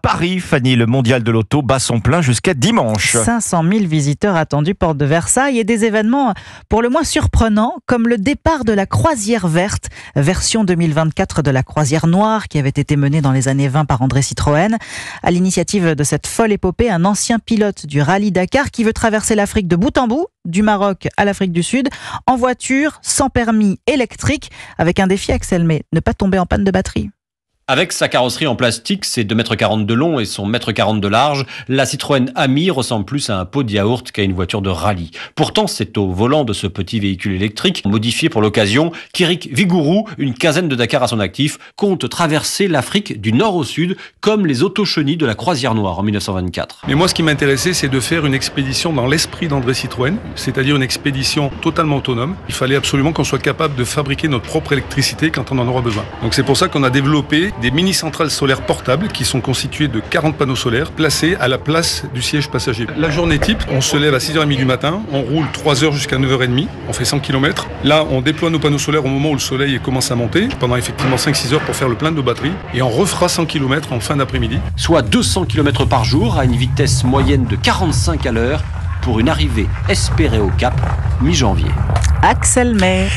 Paris, Fanny, le mondial de l'auto bat son plein jusqu'à dimanche. 500 000 visiteurs attendus porte de Versailles et des événements pour le moins surprenants comme le départ de la croisière verte, version 2024 de la croisière noire qui avait été menée dans les années 20 par André Citroën. À l'initiative de cette folle épopée, un ancien pilote du rallye Dakar qui veut traverser l'Afrique de bout en bout, du Maroc à l'Afrique du Sud, en voiture, sans permis, électrique, avec un défi Axel May, ne pas tomber en panne de batterie. Avec sa carrosserie en plastique, ses 2,40 m de long et son 1,40 m de large, la Citroën Ami ressemble plus à un pot de yaourt qu'à une voiture de rallye. Pourtant, c'est au volant de ce petit véhicule électrique, modifié pour l'occasion, qu'Éric Vigourou, une quinzaine de Dakar à son actif, compte traverser l'Afrique du nord au sud, comme les autochenilles de la croisière noire en 1924. Mais moi, ce qui m'intéressait, c'est de faire une expédition dans l'esprit d'André Citroën, c'est-à-dire une expédition totalement autonome. Il fallait absolument qu'on soit capable de fabriquer notre propre électricité quand on en aura besoin. Donc c'est pour ça qu'on a développé des mini-centrales solaires portables qui sont constituées de 40 panneaux solaires placés à la place du siège passager. La journée type, on se lève à 6h30 du matin, on roule 3 heures jusqu'à 9h30, on fait 100 km. Là, on déploie nos panneaux solaires au moment où le soleil commence à monter, pendant effectivement 5-6 heures pour faire le plein de nos batteries, et on refera 100 km en fin d'après-midi. Soit 200 km par jour à une vitesse moyenne de 45 à l'heure pour une arrivée espérée au Cap mi-janvier. Axel May.